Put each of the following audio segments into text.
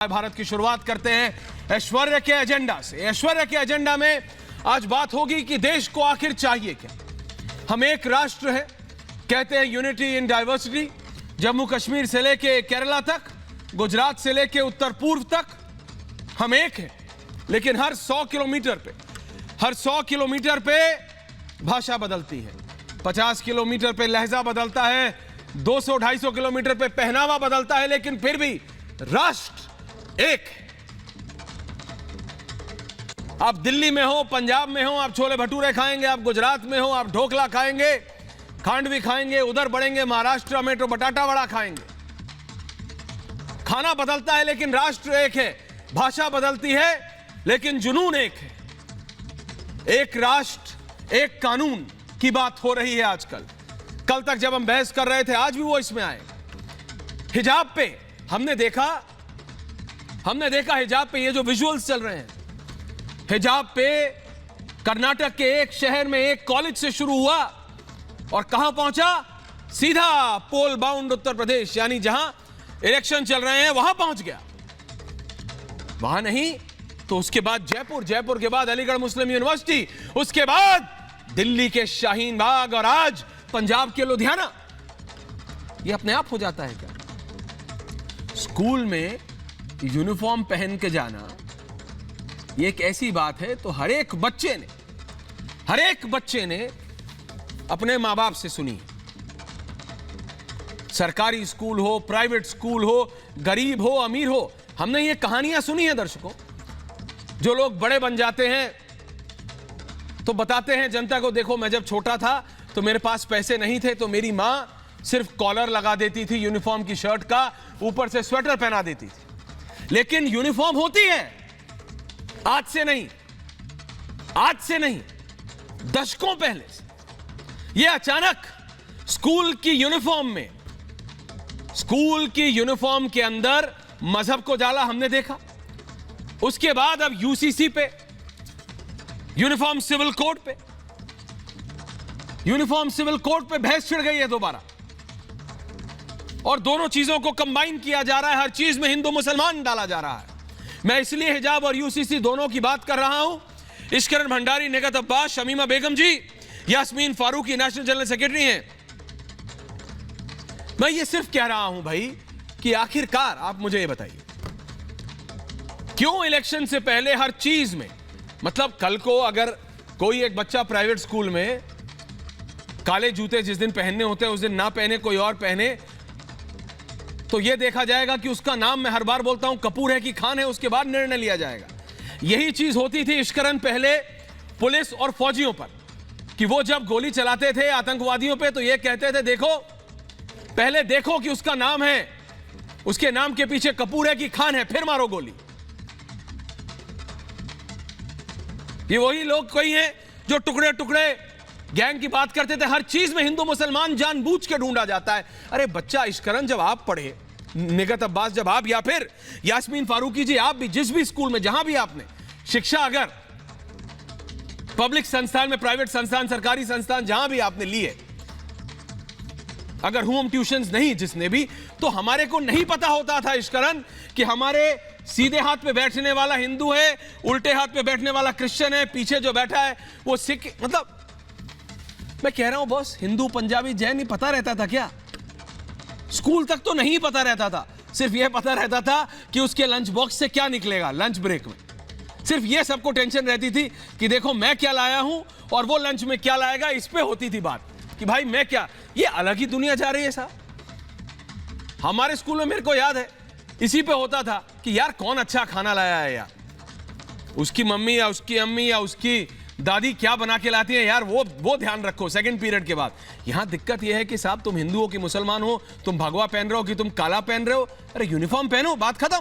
भारत की शुरुआत करते हैं ऐश्वर्य के एजेंडा से। ऐश्वर्य के एजेंडा में आज बात होगी कि देश को आखिर चाहिए क्या। हम एक राष्ट्र है, कहते हैं unity in diversity. Jammu Kashmir से लेके केरला तक, गुजरात से लेके उत्तर पूर्व तक हम एक हैं, लेकिन हर 100 किलोमीटर पे भाषा बदलती है, 50 किलोमीटर पे लहजा बदलता है, 200-250 किलोमीटर पे पहनावा बदलता है, लेकिन फिर भी राष्ट्र एक। आप दिल्ली में हो, पंजाब में हो, आप छोले भटूरे खाएंगे, आप गुजरात में हो, आप ढोकला खाएंगे, खांडवी खाएंगे, उधर बढ़ेंगे महाराष्ट्र में तो बटाटा वड़ा खाएंगे। खाना बदलता है लेकिन राष्ट्र एक है, भाषा बदलती है लेकिन जुनून एक है। एक राष्ट्र एक कानून की बात हो रही है आजकल। कल तक जब हम बहस कर रहे थे, आज भी वो इसमें आए। हिजाब पे हमने देखा हिजाब पे ये जो विजुअल्स चल रहे हैं, हिजाब पे कर्नाटक के एक शहर में एक कॉलेज से शुरू हुआ और कहां पहुंचा, सीधा पोल बाउंड उत्तर प्रदेश, यानी जहां इलेक्शन चल रहे हैं वहां पहुंच गया। वहां नहीं तो उसके बाद जयपुर, जयपुर के बाद अलीगढ़ मुस्लिम यूनिवर्सिटी, उसके बाद दिल्ली के शाहीन बाग और आज पंजाब के लुधियाना। यह अपने आप हो जाता है क्या? स्कूल में यूनिफॉर्म पहन के जाना ये एक ऐसी बात है तो हर एक बच्चे ने अपने मां बाप से सुनी। सरकारी स्कूल हो, प्राइवेट स्कूल हो, गरीब हो, अमीर हो, हमने ये कहानियां सुनी है दर्शकों। जो लोग बड़े बन जाते हैं तो बताते हैं जनता को, देखो मैं जब छोटा था तो मेरे पास पैसे नहीं थे तो मेरी मां सिर्फ कॉलर लगा देती थी यूनिफॉर्म की शर्ट का, ऊपर से स्वेटर पहना देती थी। लेकिन यूनिफॉर्म होती है, आज से नहीं, दशकों पहले से। यह अचानक स्कूल की यूनिफॉर्म के अंदर मजहब को डाला हमने देखा। उसके बाद अब यूसीसी पे, यूनिफॉर्म सिविल कोड पे बहस छिड़ गई है दोबारा, और दोनों चीजों को कंबाइन किया जा रहा है। हर चीज में हिंदू मुसलमान डाला जा रहा है। मैं इसलिए हिजाब और यूसीसी दोनों की बात कर रहा हूं। Ishkaran Bhandari, Nigat Abbas, Shamima Begum ji, Yasmeen Farooqui national general secretary हैं। मैं ये सिर्फ कह रहा हूं भाई कि आखिरकार आप मुझे ये बताइए, क्यों इलेक्शन से पहले हर चीज में, मतलब कल को अगर कोई एक बच्चा प्राइवेट स्कूल में काले जूते जिस दिन पहनने होते हैं उस दिन ना पहने, कोई और पहने, तो यह देखा जाएगा कि उसका नाम, मैं हर बार बोलता हूं, कपूर है कि खान है, उसके बाद निर्णय लिया जाएगा। यही चीज होती थी इश्करण पहले पुलिस और फौजियों पर, कि वो जब गोली चलाते थे आतंकवादियों पे तो यह कहते थे, देखो पहले देखो कि उसका नाम है, उसके नाम के पीछे कपूर है कि खान है, फिर मारो गोली। ये वही लोग कोई हैं जो टुकड़े टुकड़े गैंग की बात करते थे। हर चीज में हिंदू मुसलमान जानबूझ के ढूंढा जाता है। अरे बच्चा इश्करण जब आप पढ़े, निगत अब्बास जब आप, या फिर यास्मीन फारूकी जी आप भी, जिस भी स्कूल में जहां भी आपने शिक्षा, अगर पब्लिक संस्थान में, प्राइवेट संस्थान, सरकारी संस्थान, जहां भी आपने लिए, अगर होम ट्यूशंस नहीं जिसने भी, तो हमारे को नहीं पता होता था इश्करण कि हमारे सीधे हाथ पे बैठने वाला हिंदू है, उल्टे हाथ पे बैठने वाला क्रिश्चियन है, पीछे जो बैठा है वो सिख। मतलब मैं कह रहा हूं बॉस, हिंदू, पंजाबी, जैन नहीं पता रहता था क्या? स्कूल तक तो नहीं पता रहता था, सिर्फ यह पता रहता था कि उसके लंच बॉक्स से क्या निकलेगा लंच ब्रेक में। सिर्फ यह सबको टेंशन रहती थी कि देखो मैं क्या लाया हूं और वो लंच में क्या लाएगा। इस पे होती थी बात कि भाई मैं क्या, ये अलग ही दुनिया जा रही है साहब। हमारे स्कूल में मेरे को याद है इसी पे होता था कि यार कौन अच्छा खाना लाया है यार, उसकी मम्मी या उसकी अम्मी या उसकी दादी क्या बना के लाती है यार, वो ध्यान रखो सेकंड पीरियड के बाद। यहां दिक्कत यह है कि साहब तुम हिंदू हो कि मुसलमान हो, तुम भगवा पहन रहे हो कि तुम काला पहन रहे हो, अरे यूनिफॉर्म पहनो, बात खत्म।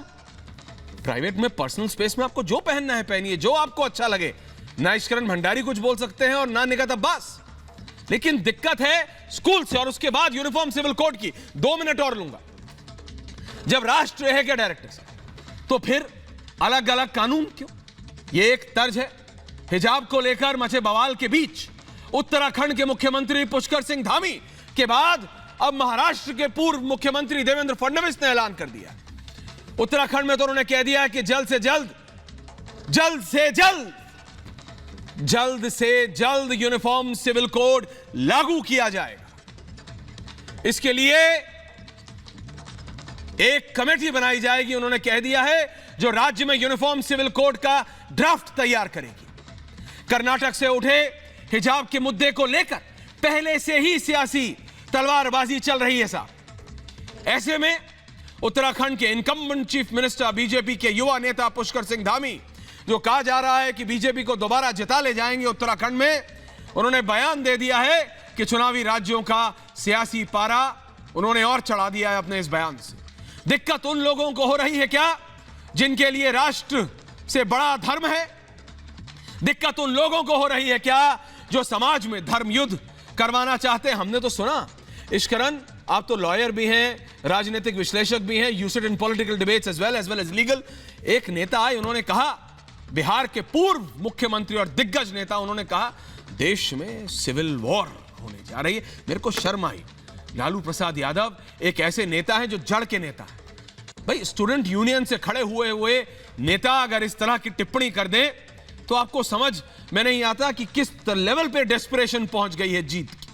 प्राइवेट में, पर्सनल स्पेस में आपको जो पहनना है पहनिए, जो आपको अच्छा लगे। ना इश्करण भंडारी कुछ बोल सकते हैं और ना निगत अब्बास। लेकिन दिक्कत है स्कूल से। और उसके बाद यूनिफॉर्म सिविल कोड की 2 मिनट और लूंगा। जब राष्ट्र है क्या डायरेक्टर साहब, तो फिर अलग अलग कानून क्यों? यह एक तर्ज है। हिजाब को लेकर मचे बवाल के बीच उत्तराखंड के मुख्यमंत्री पुष्कर सिंह धामी के बाद अब महाराष्ट्र के पूर्व मुख्यमंत्री देवेंद्र फडणवीस ने ऐलान कर दिया। उत्तराखंड में तो उन्होंने कह दिया है कि जल्द से जल्द यूनिफॉर्म सिविल कोड लागू किया जाएगा। इसके लिए एक कमेटी बनाई जाएगी, उन्होंने कह दिया है, जो राज्य में यूनिफॉर्म सिविल कोड का ड्राफ्ट तैयार करेगी। कर्नाटक से उठे हिजाब के मुद्दे को लेकर पहले से ही सियासी तलवारबाजी चल रही है साहब। ऐसे में उत्तराखंड के इनकम्बेंट चीफ मिनिस्टर बीजेपी के युवा नेता पुष्कर सिंह धामी, जो कहा जा रहा है कि बीजेपी को दोबारा जिता ले जाएंगे उत्तराखंड में, उन्होंने बयान दे दिया है कि चुनावी राज्यों का सियासी पारा उन्होंने और चढ़ा दिया है अपने इस बयान से। दिक्कत उन लोगों को हो रही है क्या जिनके लिए राष्ट्र से बड़ा धर्म है? दिक्कत उन लोगों को हो रही है क्या जो समाज में धर्म युद्ध करवाना चाहते हैं? हमने तो सुना, इश्करन आप तो लॉयर भी हैं, राजनीतिक विश्लेषक भी हैं, you sit in political debates as well as legal. एक नेता आए, उन्होंने कहा, बिहार के पूर्व मुख्यमंत्री और दिग्गज नेता, उन्होंने कहा देश में सिविल वॉर होने जा रही है। मेरे को शर्म आई। लालू प्रसाद यादव एक ऐसे नेता हैं जो जड़ के नेता हैं। भाई, स्टूडेंट यूनियन से खड़े हुए नेता अगर इस तरह की टिप्पणी कर दें तो आपको समझ में नहीं आता कि किस लेवल पे डेस्परेशन पहुंच गई है जीत की।